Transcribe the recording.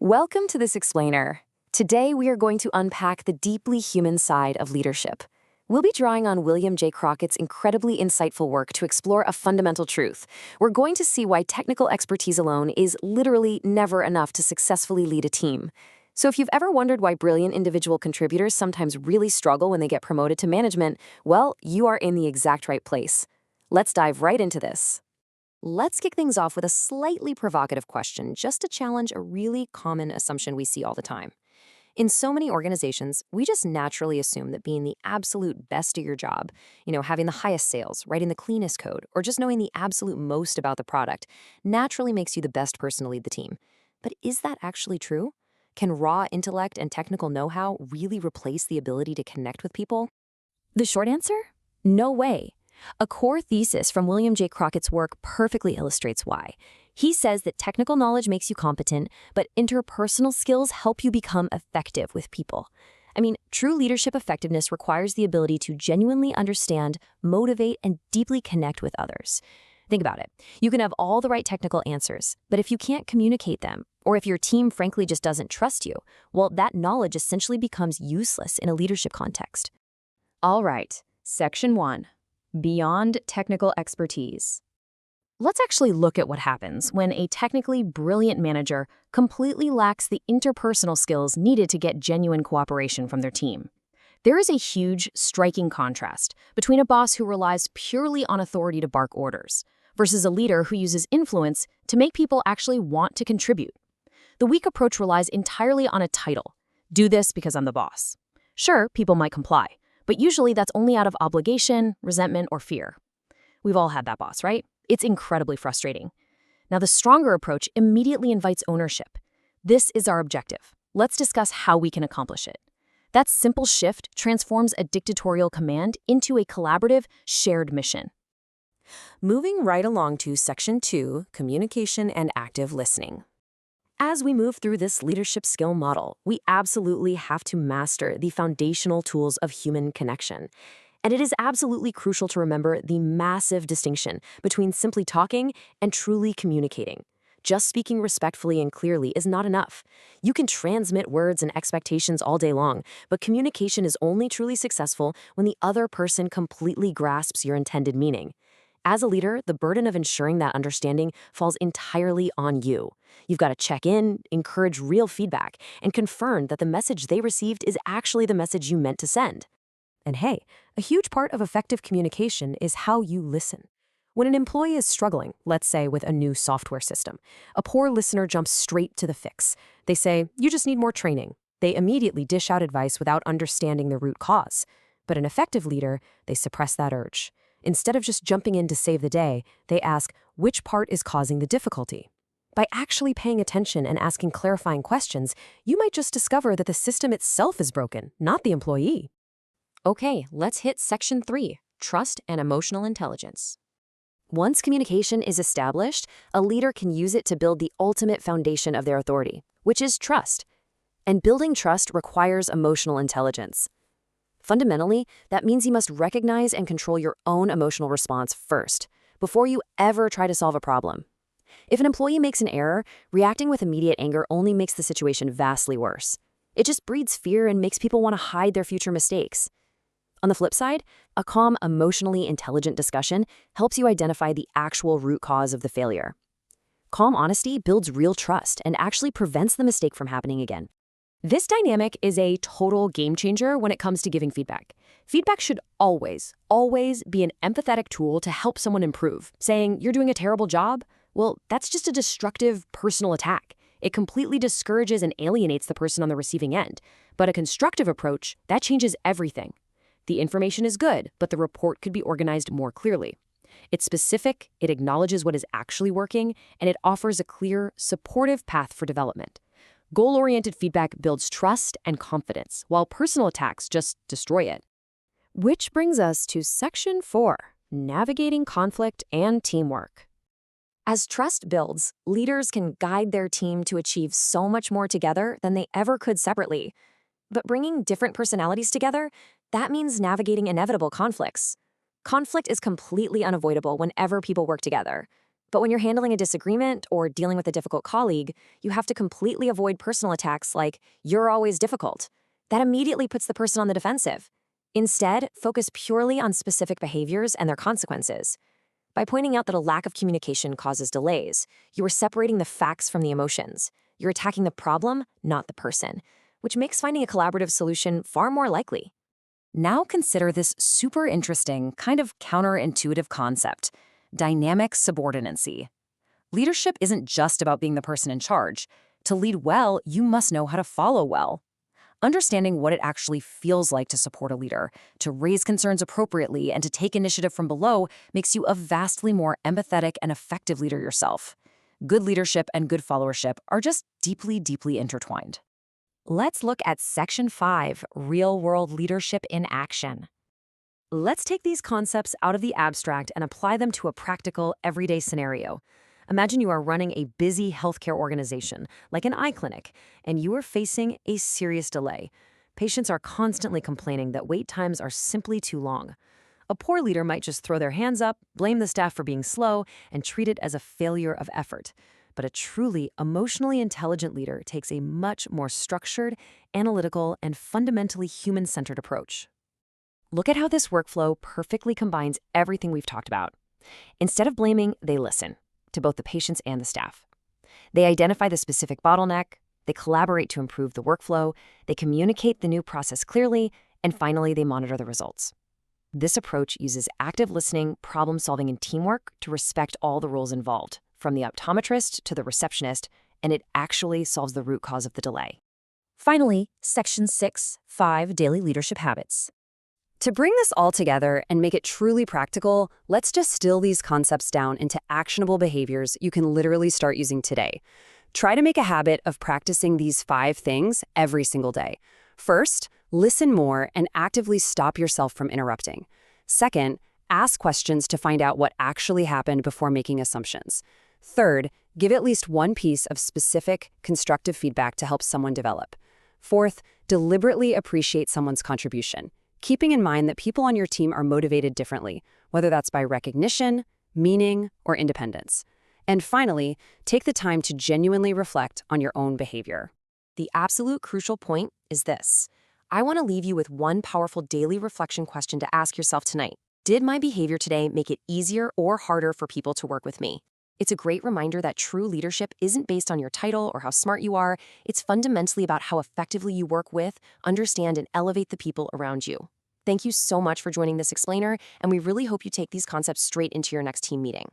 Welcome to this explainer. Today we are going to unpack the deeply human side of leadership. We'll be drawing on William J. Crockett's incredibly insightful work to explore a fundamental truth. We're going to see why technical expertise alone is literally never enough to successfully lead a team. So if you've ever wondered why brilliant individual contributors sometimes really struggle when they get promoted to management, well, you are in the exact right place. Let's dive right into this. Let's kick things off with a slightly provocative question, just to challenge a really common assumption we see all the time. In so many organizations, we just naturally assume that being the absolute best at your job, having the highest sales, writing the cleanest code, or just knowing the absolute most about the product, naturally makes you the best person to lead the team. But is that actually true? Can raw intellect and technical know-how really replace the ability to connect with people? The short answer? No way. A core thesis from William J. Crockett's work perfectly illustrates why. He says that technical knowledge makes you competent, but interpersonal skills help you become effective with people. True leadership effectiveness requires the ability to genuinely understand, motivate, and deeply connect with others. Think about it. You can have all the right technical answers, but if you can't communicate them, or if your team frankly just doesn't trust you, well, that knowledge essentially becomes useless in a leadership context. All right, Section 1. Beyond technical expertise. Let's actually look at what happens when a technically brilliant manager completely lacks the interpersonal skills needed to get genuine cooperation from their team. There is a huge, striking contrast between a boss who relies purely on authority to bark orders versus a leader who uses influence to make people actually want to contribute. The weak approach relies entirely on a title. Do this because I'm the boss. Sure, people might comply, but usually that's only out of obligation, resentment, or fear. We've all had that boss, right? It's incredibly frustrating. Now, the stronger approach immediately invites ownership. This is our objective. Let's discuss how we can accomplish it. That simple shift transforms a dictatorial command into a collaborative, shared mission. Moving right along to Section 2, Communication and Active Listening. As we move through this leadership skill model, we absolutely have to master the foundational tools of human connection. And it is absolutely crucial to remember the massive distinction between simply talking and truly communicating. Just speaking respectfully and clearly is not enough. You can transmit words and expectations all day long, but communication is only truly successful when the other person completely grasps your intended meaning. As a leader, the burden of ensuring that understanding falls entirely on you. You've got to check in, encourage real feedback, and confirm that the message they received is actually the message you meant to send. And hey, a huge part of effective communication is how you listen. When an employee is struggling, let's say with a new software system, a poor listener jumps straight to the fix. They say, "You just need more training." They immediately dish out advice without understanding the root cause. But an effective leader, they suppress that urge. Instead of just jumping in to save the day, they ask, which part is causing the difficulty? By actually paying attention and asking clarifying questions, you might just discover that the system itself is broken, not the employee. Okay, let's hit Section 3, Trust and Emotional Intelligence. Once communication is established, a leader can use it to build the ultimate foundation of their authority, which is trust. And building trust requires emotional intelligence. Fundamentally, that means you must recognize and control your own emotional response first, before you ever try to solve a problem. If an employee makes an error, reacting with immediate anger only makes the situation vastly worse. It just breeds fear and makes people want to hide their future mistakes. On the flip side, a calm, emotionally intelligent discussion helps you identify the actual root cause of the failure. Calm honesty builds real trust and actually prevents the mistake from happening again. This dynamic is a total game changer when it comes to giving feedback. Feedback should always be an empathetic tool to help someone improve. Saying, "You're doing a terrible job," well, that's just a destructive personal attack. It completely discourages and alienates the person on the receiving end. But a constructive approach, that changes everything. The information is good, but the report could be organized more clearly. It's specific, it acknowledges what is actually working, and it offers a clear, supportive path for development. Goal-oriented feedback builds trust and confidence, while personal attacks just destroy it. Which brings us to Section 4, Navigating Conflict and Teamwork. As trust builds, leaders can guide their team to achieve so much more together than they ever could separately. But bringing different personalities together, that means navigating inevitable conflicts. Conflict is completely unavoidable whenever people work together. But when you're handling a disagreement or dealing with a difficult colleague, you have to completely avoid personal attacks like, "You're always difficult." That immediately puts the person on the defensive. Instead, focus purely on specific behaviors and their consequences. By pointing out that a lack of communication causes delays, you are separating the facts from the emotions. You're attacking the problem, not the person, which makes finding a collaborative solution far more likely. Now consider this super interesting, kind of counterintuitive concept: dynamic subordinancy. Leadership isn't just about being the person in charge. To lead well, you must know how to follow well. Understanding what it actually feels like to support a leader, to raise concerns appropriately, and to take initiative from below makes you a vastly more empathetic and effective leader yourself. Good leadership and good followership are just deeply, deeply intertwined. Let's look at Section 5, Real-World Leadership in Action. Let's take these concepts out of the abstract and apply them to a practical, everyday scenario. Imagine you are running a busy healthcare organization, like an eye clinic, and you are facing a serious delay. Patients are constantly complaining that wait times are simply too long. A poor leader might just throw their hands up, blame the staff for being slow, and treat it as a failure of effort. But a truly emotionally intelligent leader takes a much more structured, analytical, and fundamentally human-centered approach. Look at how this workflow perfectly combines everything we've talked about. Instead of blaming, they listen to both the patients and the staff. They identify the specific bottleneck, they collaborate to improve the workflow, they communicate the new process clearly, and finally, they monitor the results. This approach uses active listening, problem-solving, and teamwork to respect all the roles involved, from the optometrist to the receptionist, and it actually solves the root cause of the delay. Finally, Section 6, 5 Daily Leadership Habits. To bring this all together and make it truly practical, let's distill these concepts down into actionable behaviors you can literally start using today. Try to make a habit of practicing these 5 things every single day. First, listen more and actively stop yourself from interrupting. Second, ask questions to find out what actually happened before making assumptions. Third, give at least one piece of specific, constructive feedback to help someone develop. Fourth, deliberately appreciate someone's contribution, keeping in mind that people on your team are motivated differently, whether that's by recognition, meaning, or independence. And finally, take the time to genuinely reflect on your own behavior. The absolute crucial point is this. I want to leave you with one powerful daily reflection question to ask yourself tonight. Did my behavior today make it easier or harder for people to work with me? It's a great reminder that true leadership isn't based on your title or how smart you are. It's fundamentally about how effectively you work with, understand, and elevate the people around you. Thank you so much for joining this explainer, and we really hope you take these concepts straight into your next team meeting.